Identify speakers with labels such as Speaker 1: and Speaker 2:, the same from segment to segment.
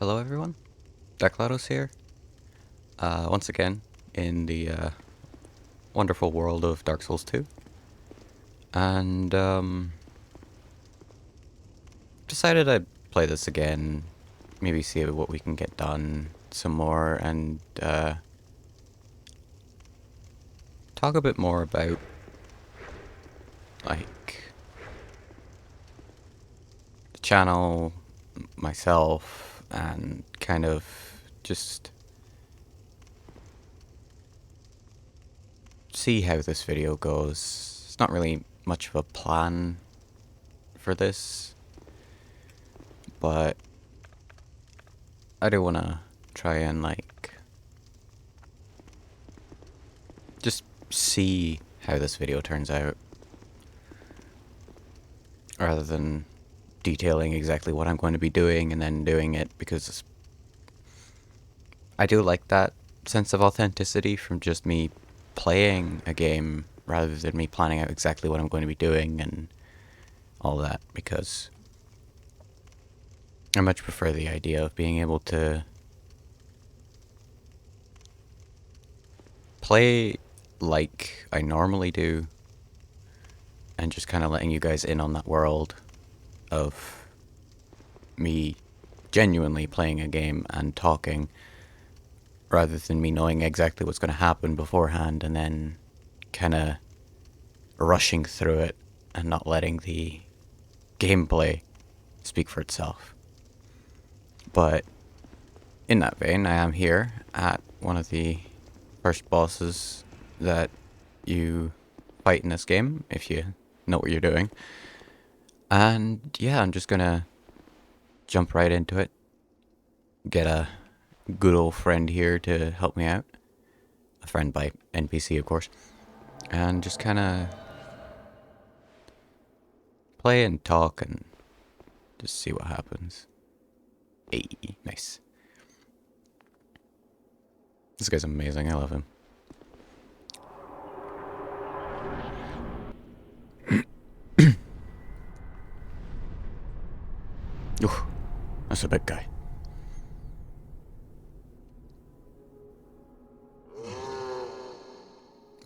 Speaker 1: Hello everyone, Declados here, once again in the wonderful world of Dark Souls 2, and decided I'd play this again, maybe see what we can get done some more, and talk a bit more about, like, the channel, myself, and kind of just see how this video goes. It's not really much of a plan for this, but I do want to try and, like, just see how this video turns out, rather than detailing exactly what I'm going to be doing and then doing it, because I do like that sense of authenticity from just me playing a game rather than me planning out exactly what I'm going to be doing and all that, because I much prefer the idea of being able to play like I normally do and just kind of letting you guys in on that world of me genuinely playing a game and talking, rather than me knowing exactly what's going to happen beforehand and then kind of rushing through it and not letting the gameplay speak for itself. But in that vein, I am here at one of the first bosses that you fight in this game, if you know what you're doing. And yeah, I'm just gonna jump right into it. Get a good old friend here to help me out. A friend by NPC, of course. And just kind of play and talk and just see what happens. Hey, nice. This guy's amazing. I love him. Ooh, that's a big guy.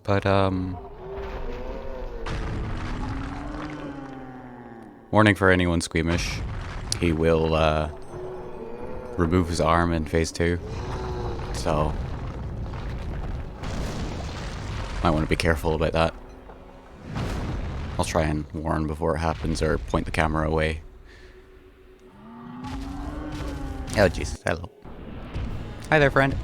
Speaker 1: But, warning for anyone squeamish. He will, remove his arm in phase 2. So, might want to be careful about that. I'll try and warn before it happens or point the camera away. Oh, Jesus. Hello. Hi there, friend.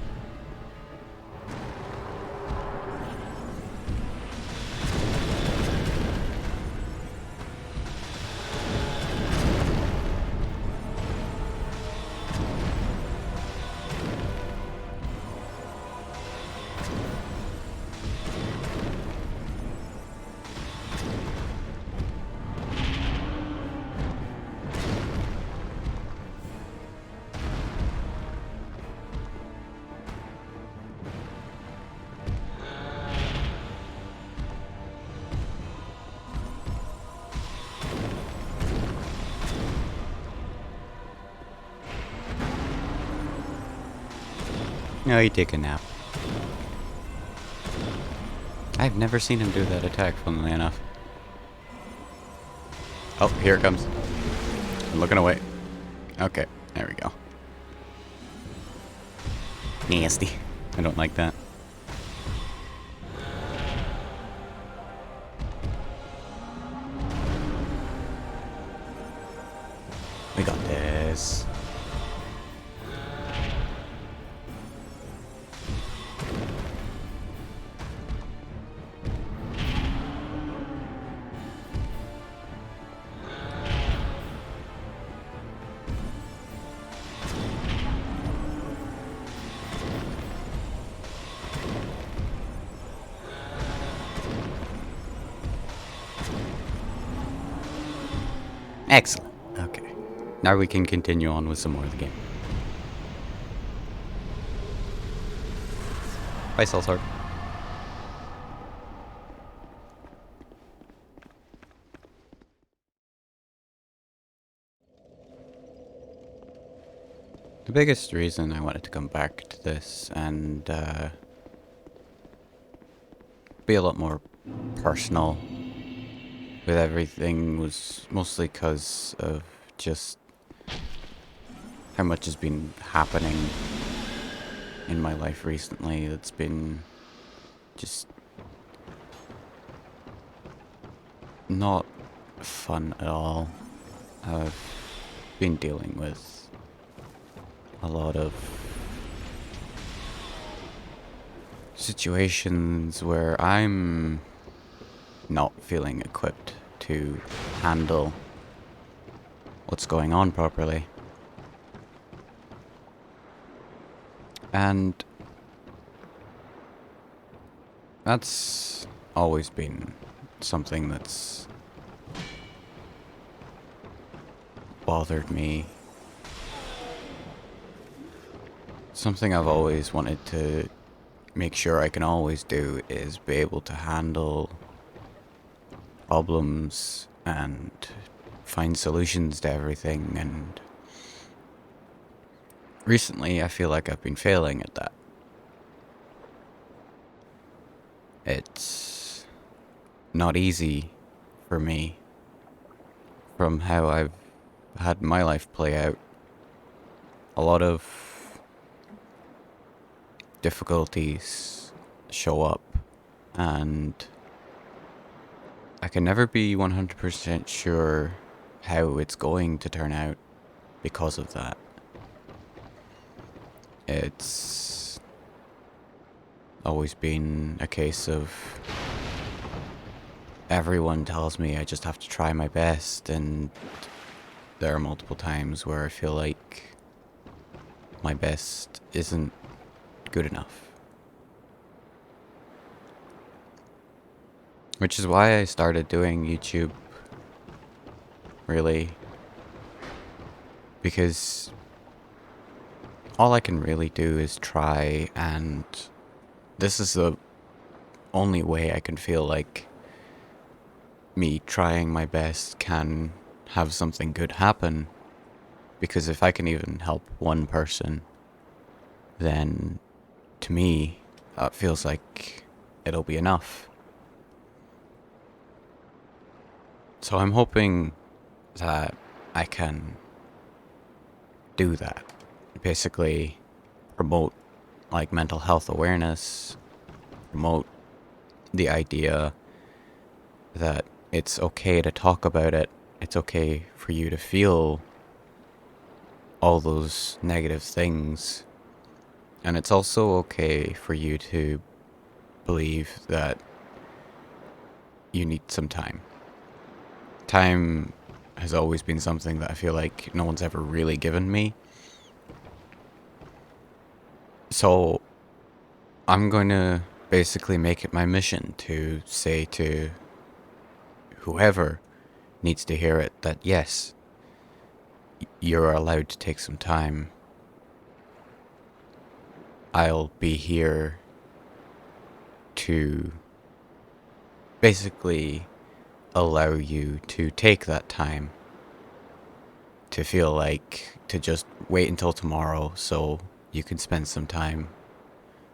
Speaker 1: No, he take a nap. I've never seen him do that attack, funnily enough. Oh, here it comes. I'm looking away. Okay, there we go. Nasty. I don't like that. We got this. Excellent. Okay. Now we can continue on with some more of the game. Bye, Sellsword. The biggest reason I wanted to come back to this and be a lot more personal with everything was mostly because of just how much has been happening in my life recently. It's been just not fun at all. I've been dealing with a lot of situations where I'm not feeling equipped to handle what's going on properly. And that's always been something that's bothered me. Something I've always wanted to make sure I can always do is be able to handle problems and find solutions to everything, and recently I feel like I've been failing at that. It's not easy for me from how I've had my life play out. A lot of difficulties show up, and I can never be 100% sure how it's going to turn out because of that. It's always been a case of everyone tells me I just have to try my best, and there are multiple times where I feel like my best isn't good enough. Which is why I started doing YouTube, really. Because all I can really do is try, and this is the only way I can feel like me trying my best can have something good happen. Because if I can even help one person, then to me, that feels like it'll be enough. So I'm hoping that I can do that. Basically, promote like mental health awareness, promote the idea that it's okay to talk about it. It's okay for you to feel all those negative things. And it's also okay for you to believe that you need some time. Time has always been something that I feel like no one's ever really given me. So I'm going to basically make it my mission to say to whoever needs to hear it that yes, you're allowed to take some time. I'll be here to basically allow you to take that time to feel like to just wait until tomorrow so you can spend some time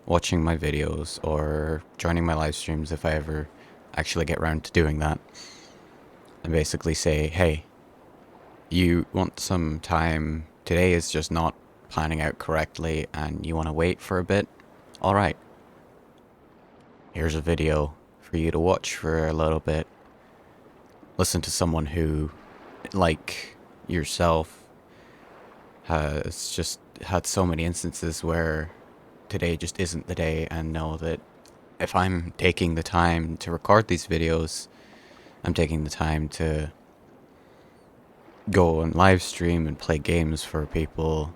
Speaker 1: watching my videos or joining my live streams if I ever actually get around to doing that, and basically say, hey, you want some time, today is just not planning out correctly and you want to wait for a bit, alright, here's a video for you to watch for a little bit. Listen to someone who, like yourself, has just had so many instances where today just isn't the day, and know that if I'm taking the time to record these videos, I'm taking the time to go and live stream and play games for people,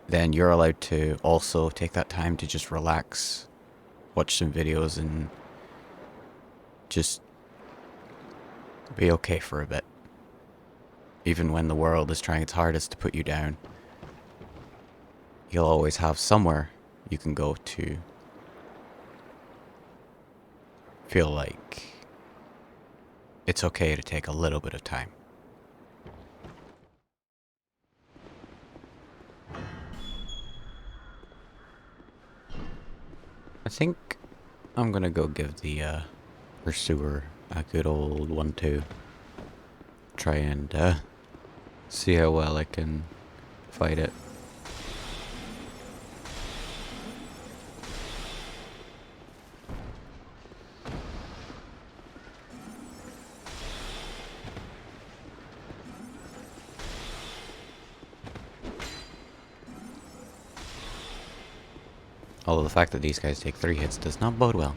Speaker 1: then you're allowed to also take that time to just relax, watch some videos, and just be okay for a bit. Even when the world is trying its hardest to put you down, you'll always have somewhere you can go to feel like it's okay to take a little bit of time. think I'm gonna go give the pursuer a good old 1-2. Try and see how well I can fight it. Although the fact that these guys take 3 hits does not bode well.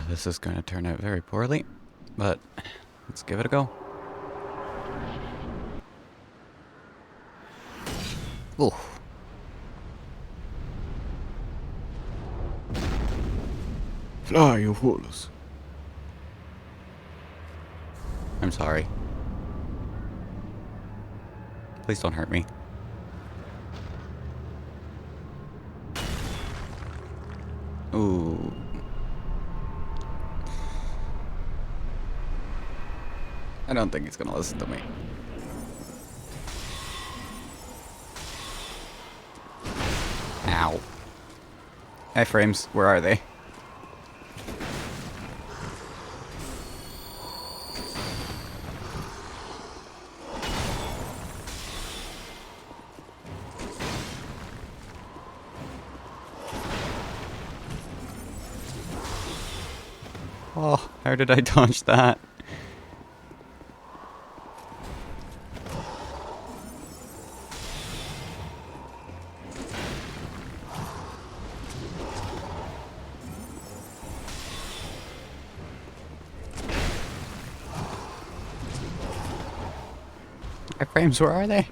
Speaker 1: This is going to turn out very poorly, but let's give it a go. Ooh.
Speaker 2: Fly, you fools.
Speaker 1: I'm sorry. Please don't hurt me. Ooh. I don't think he's gonna listen to me. Ow. Iframes, where are they? Oh, how did I dodge that? Iframes, where are they?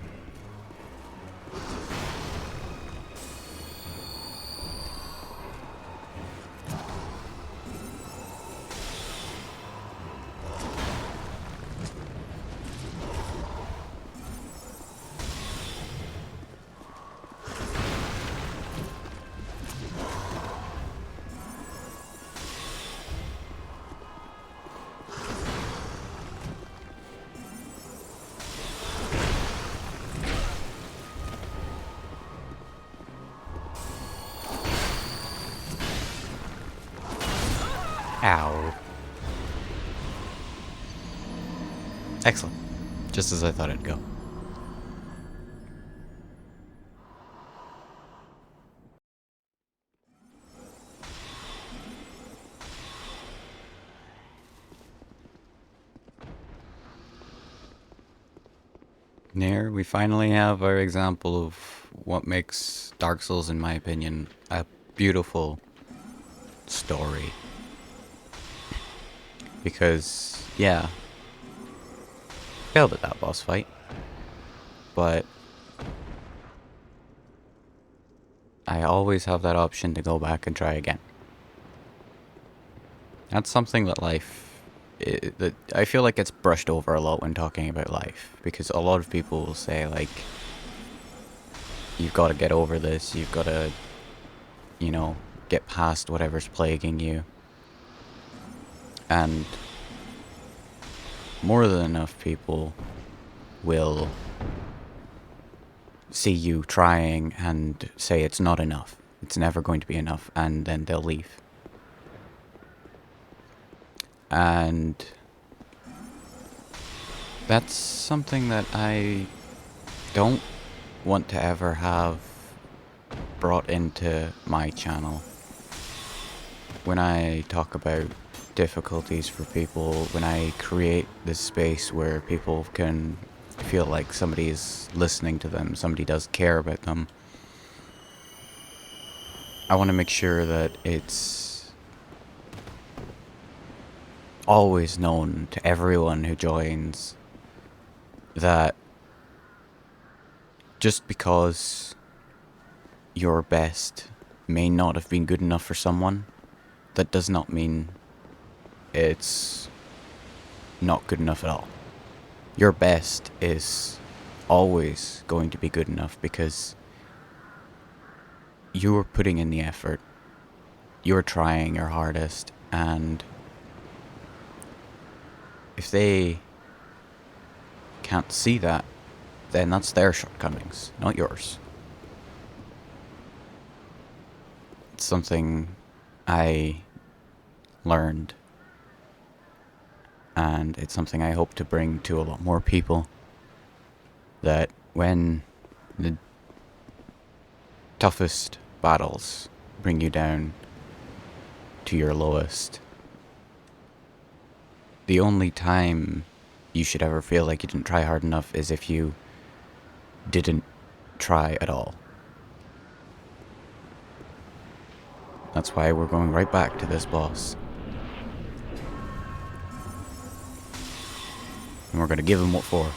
Speaker 1: Ow. Excellent. Just as I thought it'd go. There, we finally have our example of what makes Dark Souls, in my opinion, a beautiful story. Because, yeah, failed at that boss fight, but I always have that option to go back and try again. That's something that that I feel like it's brushed over a lot when talking about life, because a lot of people will say, like, you've got to get over this, you've got to, you know, get past whatever's plaguing you. And more than enough people will see you trying and say it's not enough. It's never going to be enough, and then they'll leave. And that's something that I don't want to ever have brought into my channel. When I talk about difficulties for people, when I create this space where people can feel like somebody is listening to them, somebody does care about them, I want to make sure that it's always known to everyone who joins that just because your best may not have been good enough for someone, that does not mean it's not good enough at all. Your best is always going to be good enough because you're putting in the effort, you're trying your hardest, and if they can't see that, then that's their shortcomings, not yours. It's something I learned, and it's something I hope to bring to a lot more people, that when the toughest battles bring you down to your lowest, the only time you should ever feel like you didn't try hard enough is if you didn't try at all. That's why we're going right back to this boss. And we're gonna give him what for.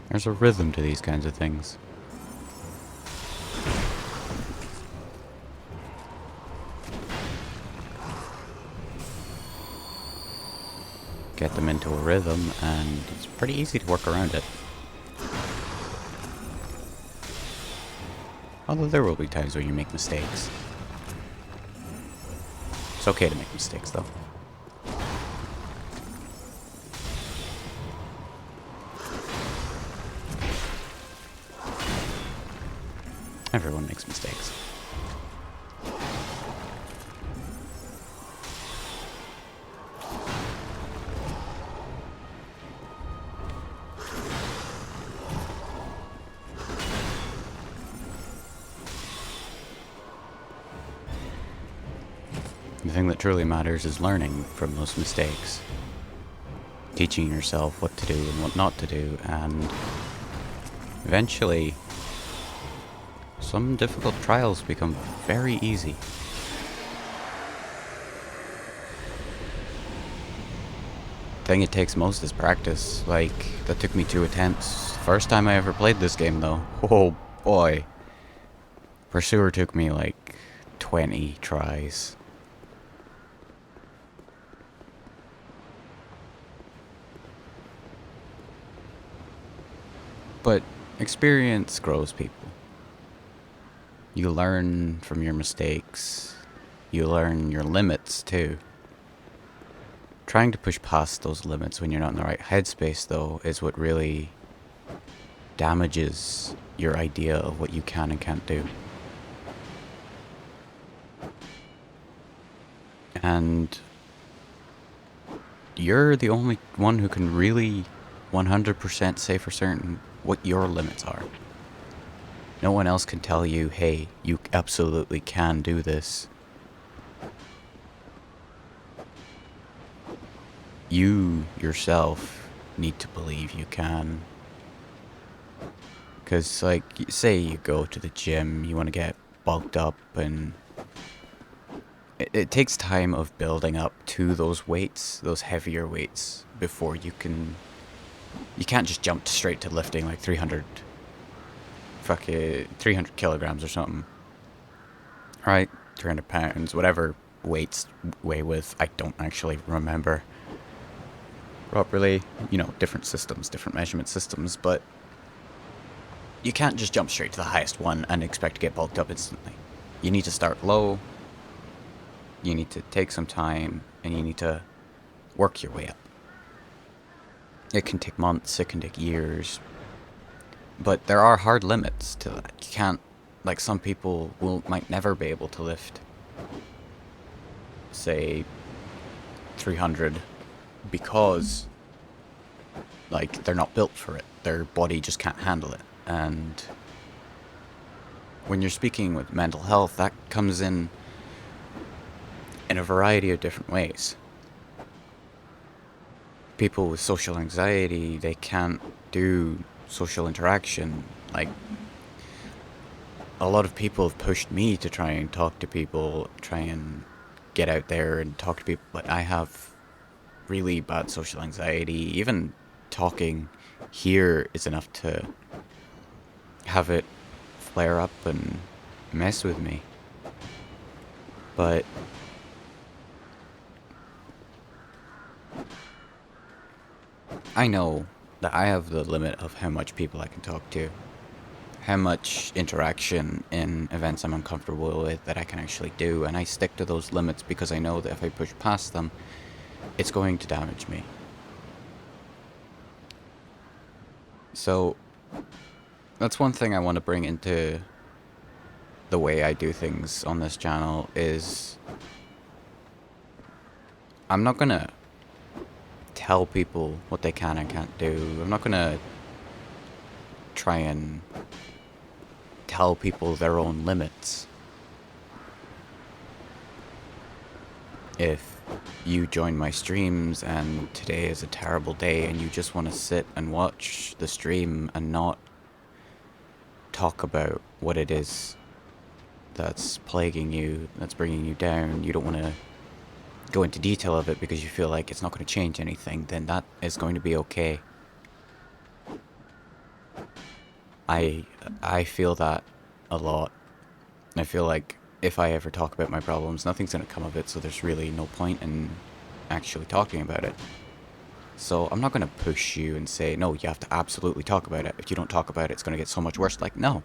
Speaker 1: There's a rhythm to these kinds of things. Get them into a rhythm, and it's pretty easy to work around it. Although there will be times where you make mistakes. It's okay to make mistakes, though. Everyone makes mistakes. The thing that truly matters is learning from those mistakes. Teaching yourself what to do and what not to do, and eventually some difficult trials become very easy. The thing it takes most is practice. Like, that took me 2 attempts. First time I ever played this game, though. Oh boy. Pursuer took me like 20 tries. But experience grows people. You learn from your mistakes. You learn your limits, too. Trying to push past those limits when you're not in the right headspace, though, is what really damages your idea of what you can and can't do. And you're the only one who can really 100% say for certain what your limits are. No one else can tell you, hey, you absolutely can do this. You yourself need to believe you can. Because, like, say you go to the gym, you want to get bulked up, and it takes time of building up to those weights, those heavier weights, before you can... You can't just jump straight to lifting like 300 kilograms or something. Right? 300 pounds, whatever weights weigh with. I don't actually remember properly. You know, different systems, different measurement systems, but you can't just jump straight to the highest one and expect to get bulked up instantly. You need to start low, you need to take some time, and you need to work your way up. It can take months, it can take years, but there are hard limits to that. You can't, like, some people might never be able to lift, say, 300 because, like, they're not built for it. Their body just can't handle it. And when you're speaking with mental health, that comes in a variety of different ways. People with social anxiety, they can't do social interaction. Like, a lot of people have pushed me to try and talk to people, try and get out there and talk to people, but I have really bad social anxiety. Even talking here is enough to have it flare up and mess with me. But I know that I have the limit of how much people I can talk to, how much interaction in events I'm uncomfortable with that I can actually do, and I stick to those limits because I know that if I push past them, it's going to damage me. So that's one thing I want to bring into the way I do things on this channel is I'm not gonna tell people what they can and can't do. I'm not gonna try and tell people their own limits. If you join my streams and today is a terrible day and you just want to sit and watch the stream and not talk about what it is that's plaguing you, that's bringing you down, you don't want to go into detail of it because you feel like it's not going to change anything, then that is going to be okay. I feel that a lot. I feel like if I ever talk about my problems, nothing's going to come of it, so there's really no point in actually talking about it. So I'm not going to push you and say, no, you have to absolutely talk about it. If you don't talk about it, it's going to get so much worse. Like, no.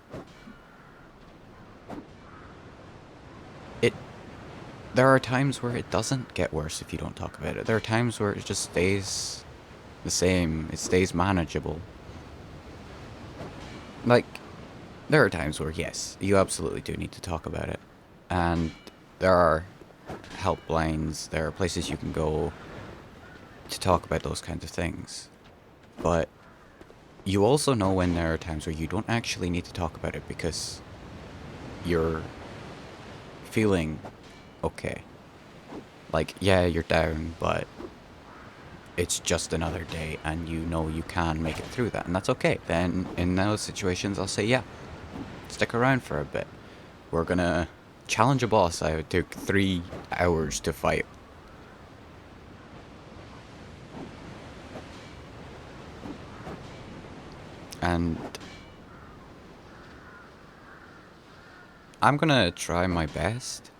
Speaker 1: There are times where it doesn't get worse if you don't talk about it. There are times where it just stays the same. It stays manageable. Like, there are times where, yes, you absolutely do need to talk about it. And there are helplines, there are places you can go to talk about those kinds of things. But you also know when there are times where you don't actually need to talk about it because you're feeling okay. Like, yeah, you're down, but it's just another day and you know you can make it through that, and that's okay. Then in those situations I'll say, yeah, stick around for a bit. We're gonna challenge a boss I took 3 hours to fight. And I'm gonna try my best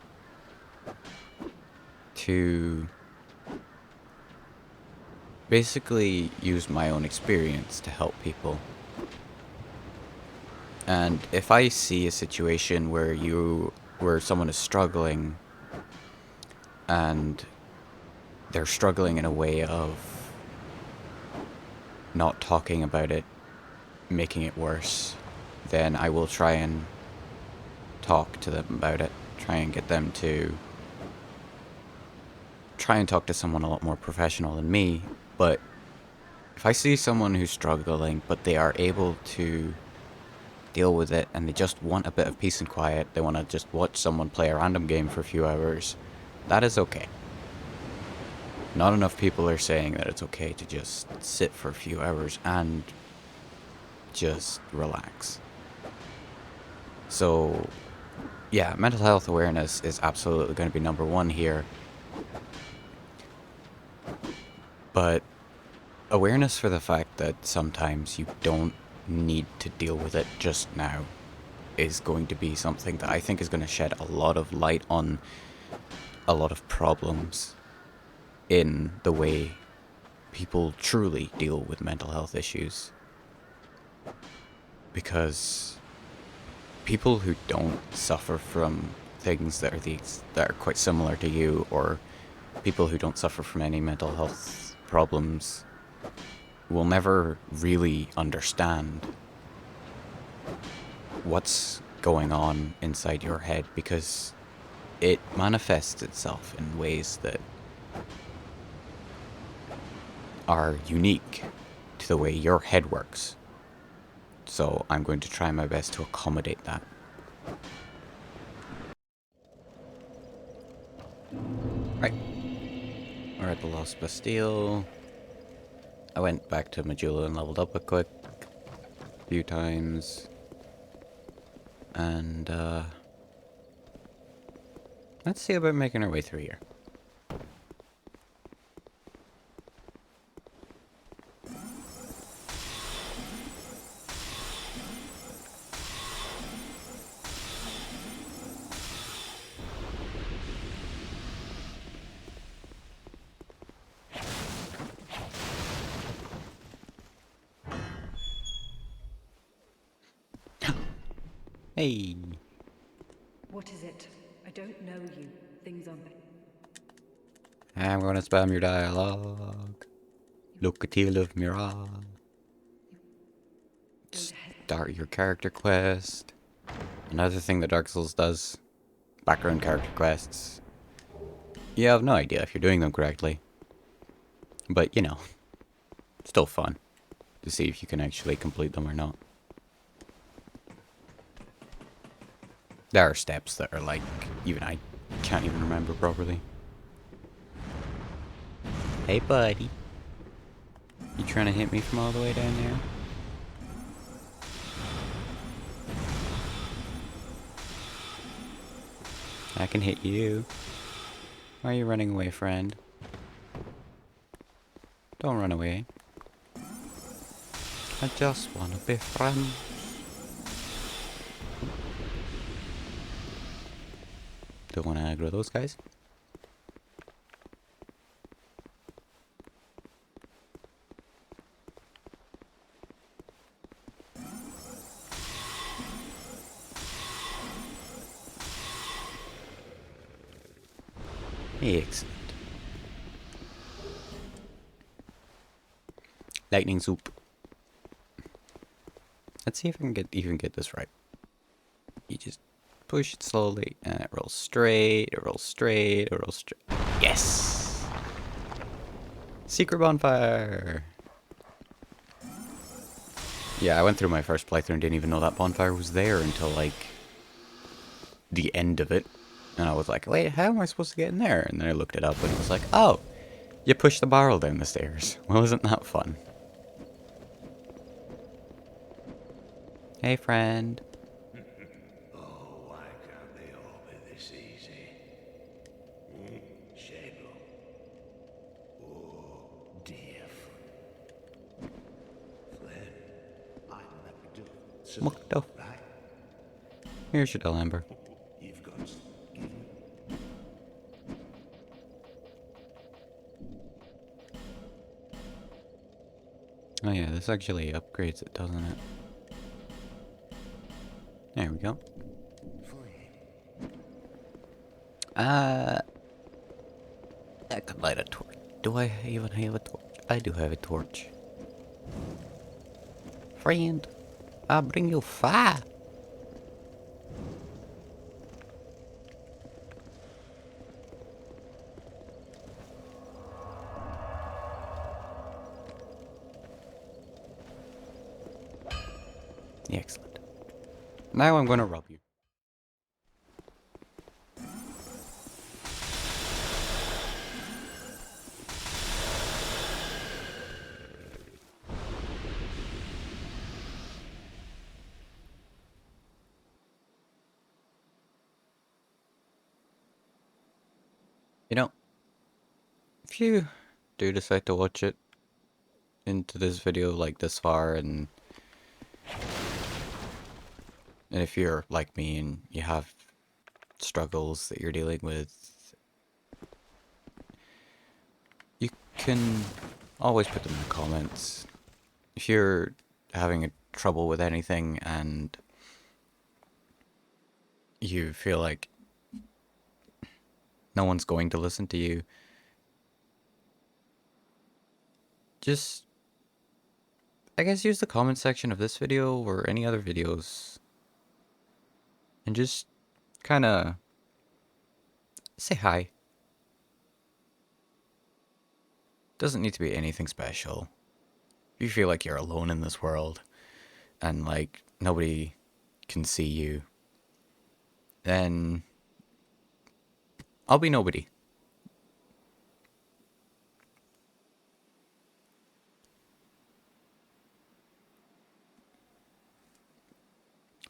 Speaker 1: to basically use my own experience to help people. And if I see a situation where someone is struggling and they're struggling in a way of not talking about it, making it worse, then I will try and talk to them about it. Try and get them to try and talk to someone a lot more professional than me. But if I see someone who's struggling, but they are able to deal with it and they just want a bit of peace and quiet, they want to just watch someone play a random game for a few hours, that is okay. Not enough people are saying that it's okay to just sit for a few hours and just relax. So, yeah, mental health awareness is absolutely going to be number one here. But awareness for the fact that sometimes you don't need to deal with it just now is going to be something that I think is going to shed a lot of light on a lot of problems in the way people truly deal with mental health issues. Because people who don't suffer from things that are quite similar to you, or people who don't suffer from any mental health problems, will never really understand what's going on inside your head, because it manifests itself in ways that are unique to the way your head works. So I'm going to try my best to accommodate that. Right. We're at the Lost Bastille. I went back to Majula and leveled up a few times. And, let's see about making our way through here. Hey.
Speaker 3: What is it? I don't know you. Things are...
Speaker 1: I'm gonna spam your dialogue. Locative Mirage.
Speaker 3: Don't
Speaker 1: Start your character quest. Another thing that Dark Souls does. Background character quests. You have no idea if you're doing them correctly. But, you know, still fun to see if you can actually complete them or not. There are steps that are like, even I can't even remember properly. Hey, buddy. You trying to hit me from all the way down there? I can hit you. Why are you running away, friend? Don't run away. I just wanna be friends. Don't wanna aggro those guys. Excellent. Lightning soup. Let's see if I can even get this right. You just push it slowly and it rolls straight, it rolls straight, it rolls straight. Yes! Secret bonfire! Yeah, I went through my first playthrough and didn't even know that bonfire was there until like the end of it. And I was like, wait, how am I supposed to get in there? And then I looked it up and it was like, oh, you push the barrel down the stairs. Well, isn't that fun? Hey, friend.
Speaker 4: Oh, why can't they all be this easy? Shadow. Oh, dear. Flynn, I'd never do it. So,
Speaker 1: Mokto.
Speaker 4: right?
Speaker 1: Here's your dull ember.
Speaker 4: You've got to give me.
Speaker 1: Oh yeah, this actually upgrades it, doesn't it? There we go. I could light a torch. Do I even have a torch? I do have a torch. Friend, I'll bring you fire. Excellent. Now I'm gonna rub you. You know, if you do decide to watch it into this video like this far and if you're like me and you have struggles that you're dealing with, you can always put them in the comments. If you're having trouble with anything and you feel like no one's going to listen to you, just, I guess, use the comment section of this video or any other videos and just kind of say hi. Doesn't need to be anything special. If you feel like you're alone in this world and like nobody can see you, then I'll be nobody.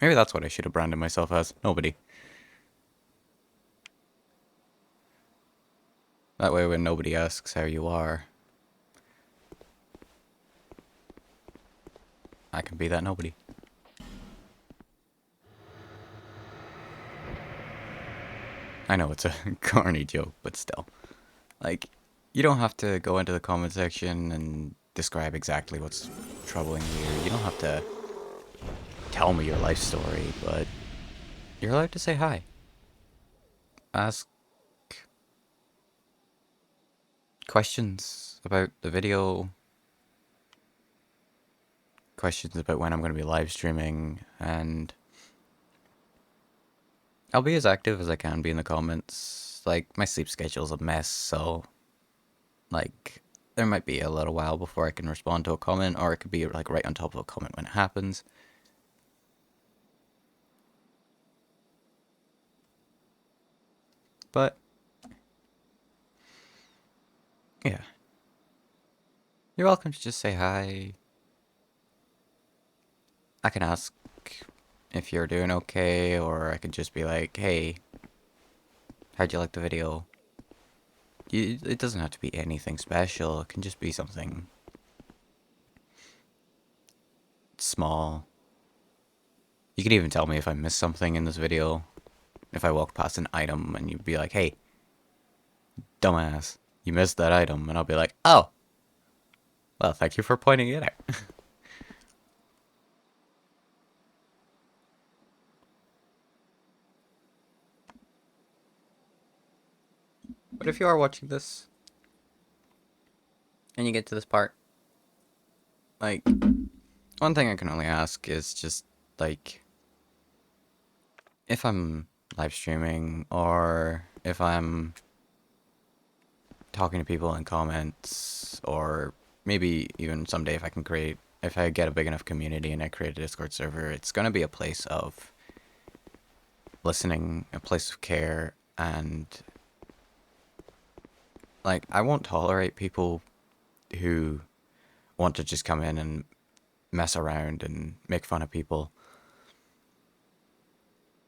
Speaker 1: Maybe that's what I should have branded myself as. Nobody. That way when nobody asks how you are, I can be that nobody. I know it's a corny joke, but still. Like, you don't have to go into the comment section and describe exactly what's troubling you. You don't have to tell me your life story, but You're allowed to say hi. Ask questions about the video, questions about when I'm going to be live streaming, and I'll be as active as I can be in the comments. Like, my sleep schedule's a mess, so, like, there might be a little while before I can respond to a comment, or it could be, like, right on top of a comment when it happens. But, yeah. You're welcome to just say hi. I can ask if you're doing okay, or I could just be like, hey, how'd you like the video? It doesn't have to be anything special. It can just be something small. You could even tell me if I missed something in this video. If I walk past an item and you'd be like, hey, dumbass, you missed that item. And I'll be like, oh, well, thank you for pointing it out. But if you are watching this and you get to this part, like, one thing I can only ask is just, like, if I'm live streaming or if I'm talking to people in comments, or maybe even someday if I get a big enough community and I create a Discord server, it's going to be a place of listening, a place of care, and like, I won't tolerate people who want to just come in and mess around and make fun of people,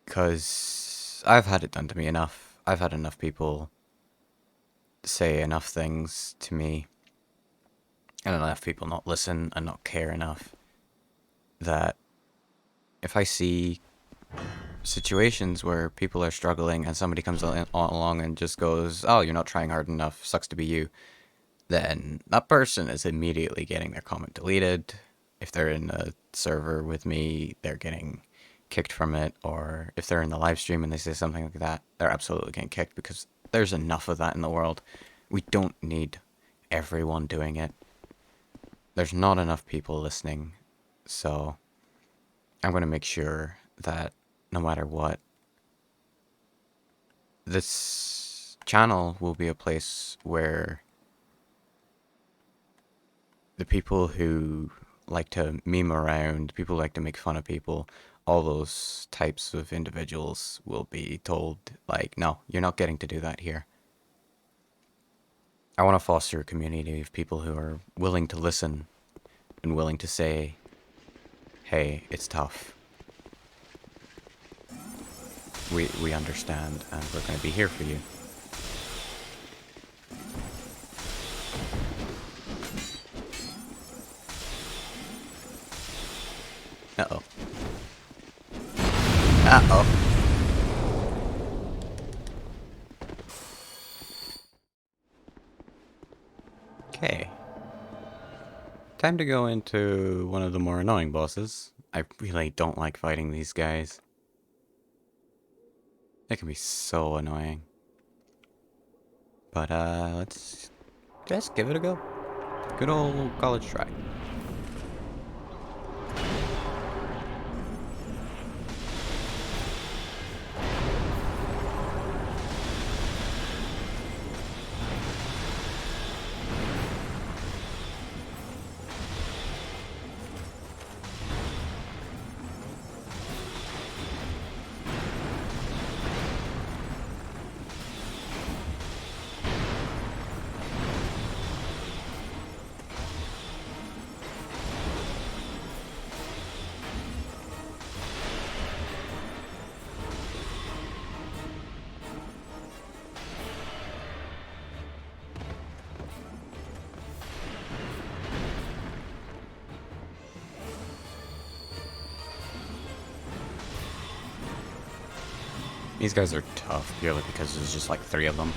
Speaker 1: because I've had it done to me enough. I've had enough people say enough things to me, and enough people not listen and not care enough, that if I see situations where people are struggling and somebody comes along and just goes, oh, you're not trying hard enough, sucks to be you, then that person is immediately getting their comment deleted. If they're in a server with me, they're getting kicked from it, or if they're in the live stream and they say something like that, they're absolutely getting kicked, because there's enough of that in the world. We don't need everyone doing it. There's not enough people listening, so I'm going to make sure that no matter what, this channel will be a place where the people who like to meme around, people who like to make fun of people, all those types of individuals will be told, like, no, you're not getting to do that here. I want to foster a community of people who are willing to listen and willing to say, hey, it's tough. We understand, and we're going to be here for you. Uh-oh. Uh-oh. Okay. Time to go into one of the more annoying bosses. I really don't like fighting these guys. They can be so annoying. But, let's just give it a go. Good old college try. These guys are tough purely because there's just like 3 of them.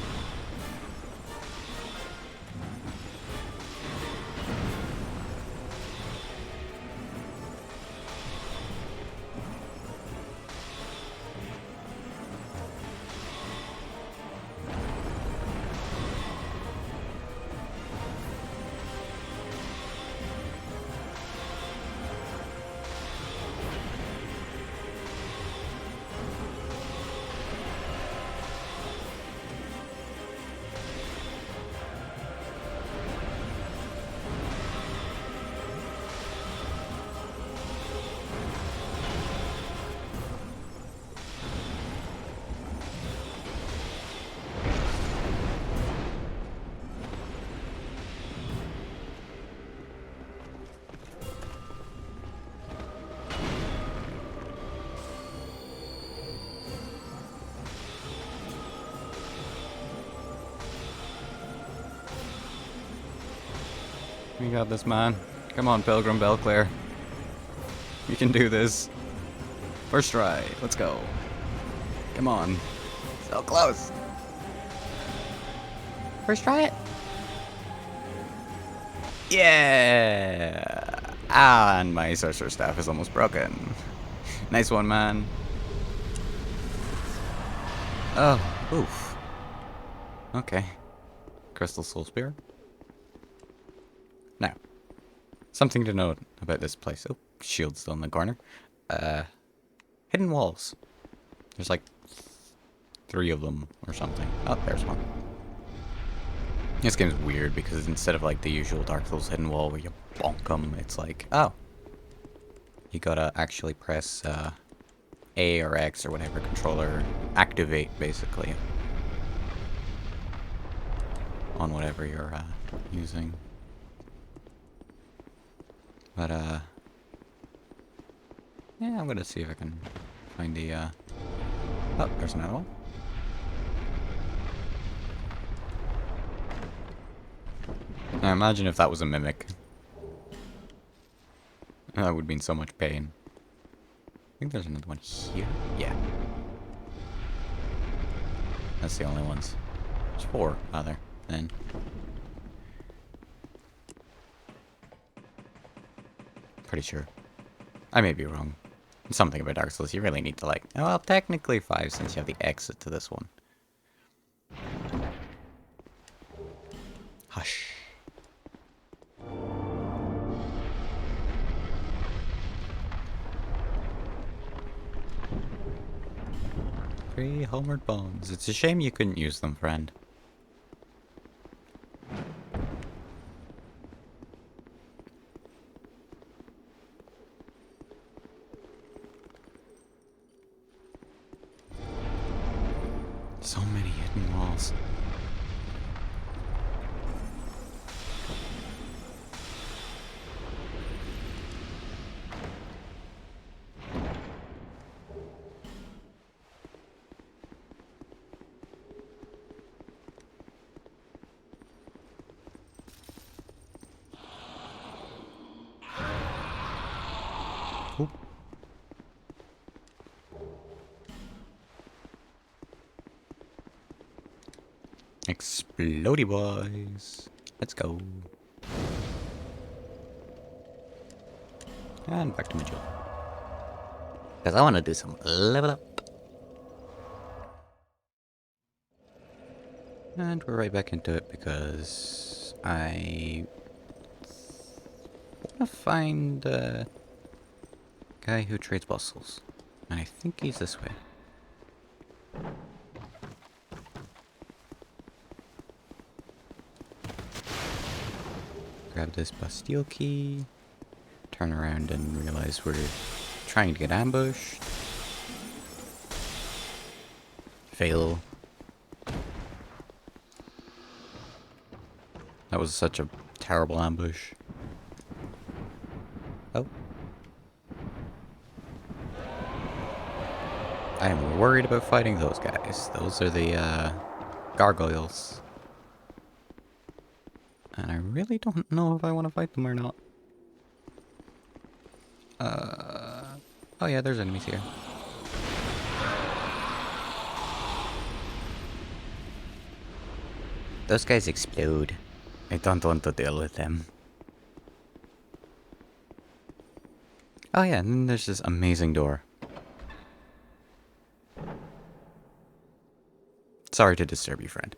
Speaker 1: You got this, man. Come on, Pilgrim Belclair. You can do this. First try. Let's go. Come on. So close. First try it. Yeah. And my sorcerer staff is almost broken. Nice one, man. Oh, oof. Okay. Crystal Soul Spear. Now, something to note about this place. Oh, shield's still in the corner. Hidden walls. There's like 3 of them or something. Oh, there's one. This game's weird because instead of like the usual Dark Souls hidden wall where you bonk them, it's like, oh, you gotta actually press A or X or whatever controller activate basically on whatever you're using. But yeah, I'm gonna see if I can find the oh, there's another one. Now imagine if that was a mimic. That would be in so much pain. I think there's another one here. Yeah. That's the only ones. There's 4, rather, then. Pretty sure. I may be wrong. Something about Dark Souls, you really need to like... Oh, well, technically 5 since you have the exit to this one. Hush. Three homeward bones. It's a shame you couldn't use them, friend. So many hidden walls. Oop. Explodey boys. Let's go. And back to Majula. Because I want to do some level up. And we're right back into it because I want to find a guy who trades bustles. And I think he's this way. Grab this Bastille key. Turn around and realize we're trying to get ambushed. Fail. That was such a terrible ambush. Oh. I am worried about fighting those guys. Those are the gargoyles. And I really don't know if I want to fight them or not. Oh yeah, there's enemies here. Those guys explode. I don't want to deal with them. Oh yeah, and then there's this amazing door. Sorry to disturb you, friend.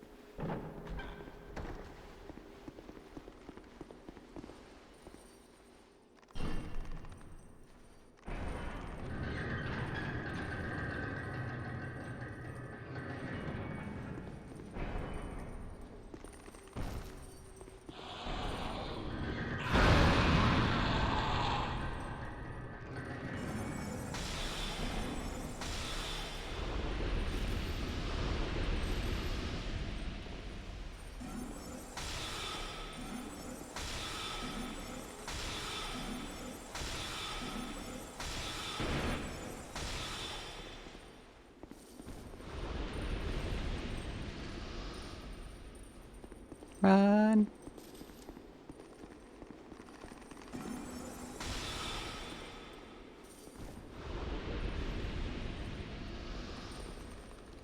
Speaker 1: Run.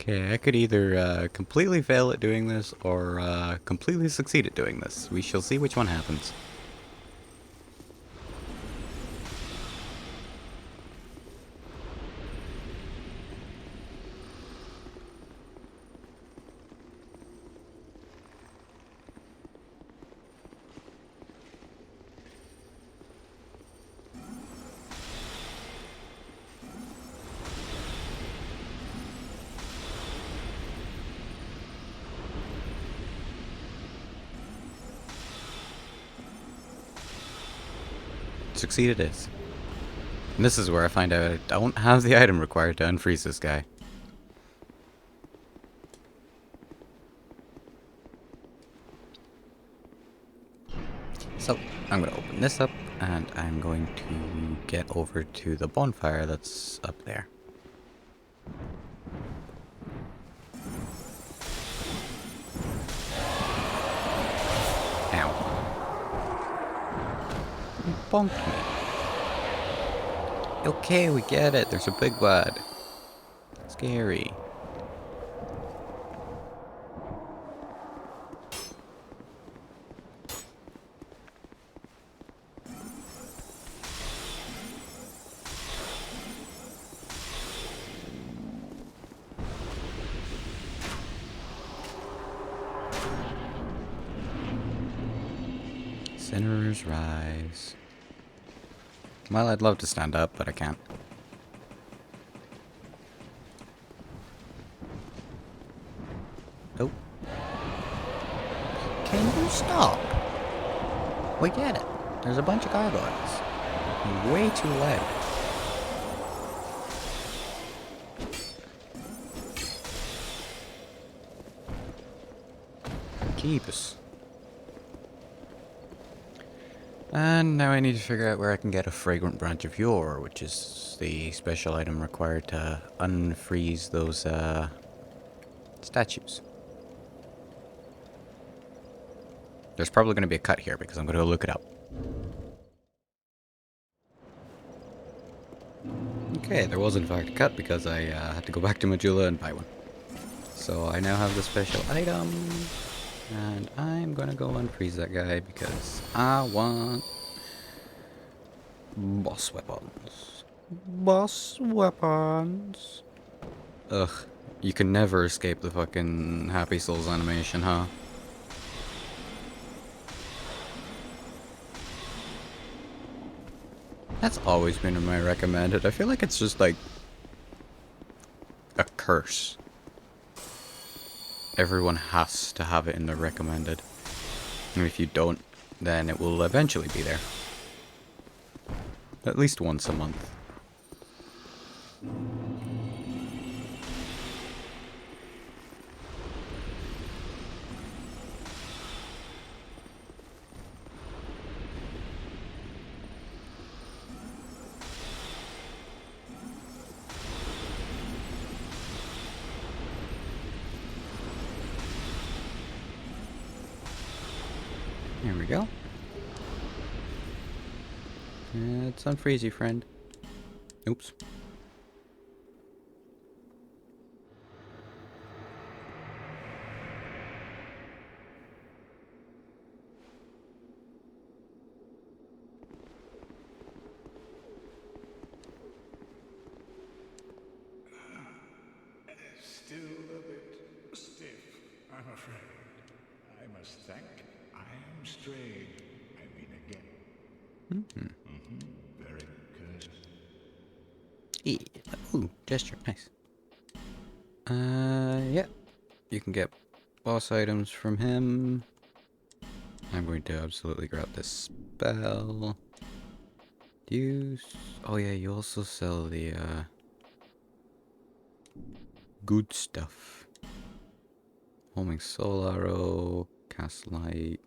Speaker 1: Okay, I could either completely fail at doing this or completely succeed at doing this. We shall see which one happens. Succeed it is. And this is where I find out I don't have the item required to unfreeze this guy. So, I'm going to open this up, and I'm going to get over to the bonfire that's up there. Ow. You bonked me. Okay, we get it. There's a big bad. Scary. Sinners rise. Well, I'd love to stand up, but I can't. Oh. Can you stop? We get it. There's a bunch of gargoyles. Way too loud. Jeebus. And now I need to figure out where I can get a fragrant branch of yore, which is the special item required to unfreeze those statues. There's probably going to be a cut here because I'm going to go look it up. Okay, there was in fact a cut because I had to go back to Majula and buy one. So I now have the special item. And I'm gonna go unfreeze that guy because I want boss weapons. Boss weapons. Ugh, you can never escape the fucking Happy Souls animation, huh? That's always been in my recommended. I feel like it's just like a curse. Everyone has to have it in their recommended. And if you don't, then it will eventually be there. At least once a month. Here we go. It's unfreeze you, friend. Oops.
Speaker 4: Still a bit stiff, I'm afraid. I must thank I am strayed. I mean again. Very cursed.
Speaker 1: Yeah. Ooh, gesture, nice. Yeah. You can get boss items from him. I'm going to absolutely grab this spell. Use. Oh yeah, you also sell the good stuff. Homing soul arrow, cast light,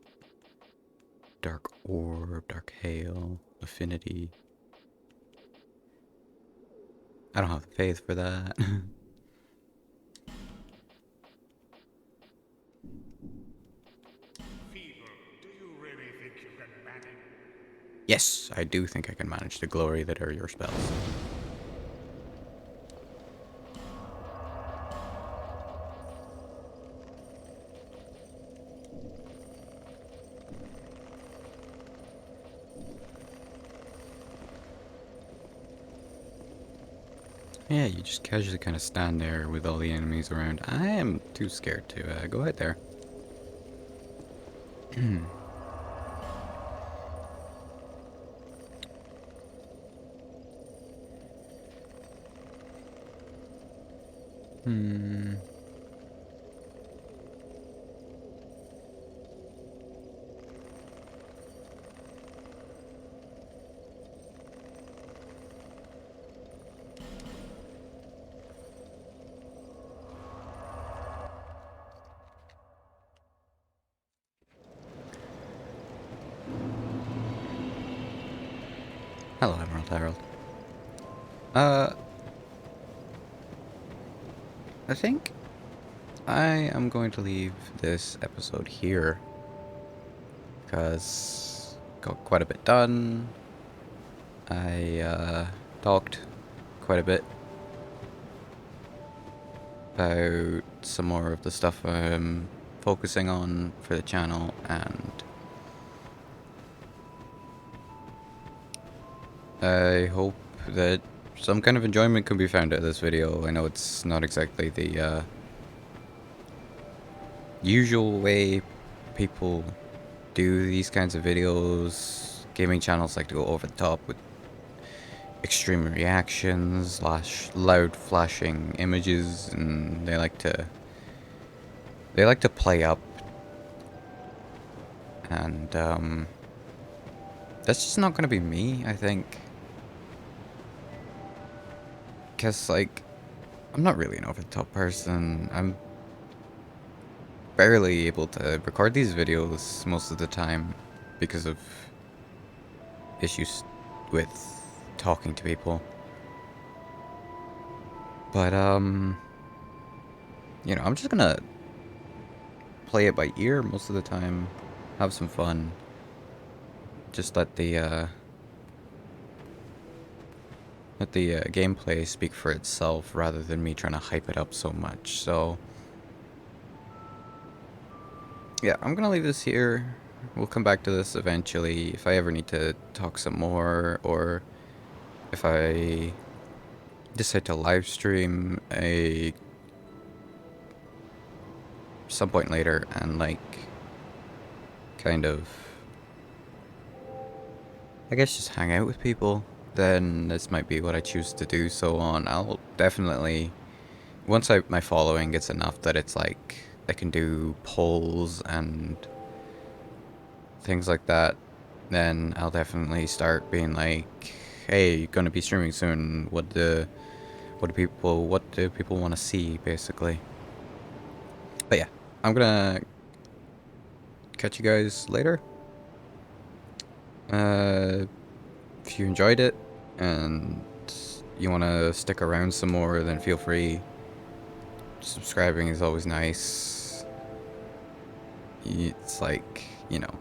Speaker 1: dark orb, dark hail, affinity. I don't have the faith for that.
Speaker 4: Feeble, do you really think you can manage?
Speaker 1: Yes, I do think I can manage the glory that are your spells. Yeah, you just casually kind of stand there with all the enemies around. I am too scared to go out there. Hmm. Hello, Emerald Harold. Uh, I think I am going to leave this episode here because got quite a bit done. I talked quite a bit about some more of the stuff I'm focusing on for the channel, and I hope that some kind of enjoyment can be found out of this video. I know it's not exactly the usual way people do these kinds of videos. Gaming channels like to go over the top with extreme reactions, loud flashing images, and they like to play up, and that's just not gonna be me, I think, because like I'm not really an over the top person. I'm barely able to record these videos most of the time because of issues with talking to people. But you know, I'm just gonna play it by ear most of the time, have some fun, just let the gameplay speak for itself rather than me trying to hype it up so much. So yeah, I'm gonna leave this here. We'll come back to this eventually if I ever need to talk some more, or if I decide to live stream some point later and like kind of, I guess, just hang out with people, then this might be what I choose to do. So on, I'll definitely, once my following gets enough that it's like I can do polls and things like that, then I'll definitely start being like, hey, gonna be streaming soon. What do people want to see, basically. But yeah, I'm gonna catch you guys later. If you enjoyed it and you want to stick around some more, then feel free. Subscribing is always nice. It's like, you know,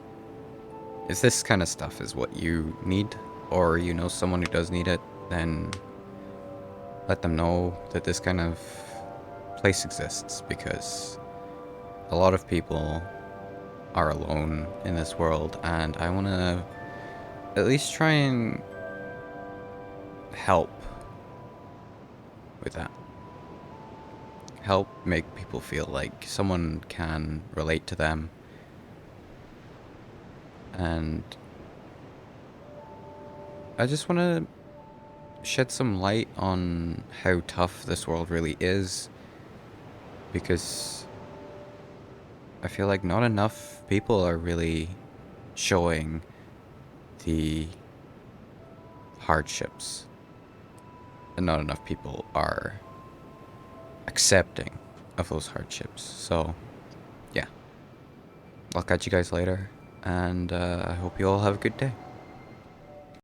Speaker 1: if this kind of stuff is what you need, or you know someone who does need it, then let them know that this kind of place exists, because a lot of people are alone in this world, and I want to at least try and help with that. Help make people feel like someone can relate to them, and I just want to shed some light on how tough this world really is, because I feel like not enough people are really showing the hardships, and not enough people are accepting of those hardships. So yeah, I'll catch you guys later, and I hope you all have a good day.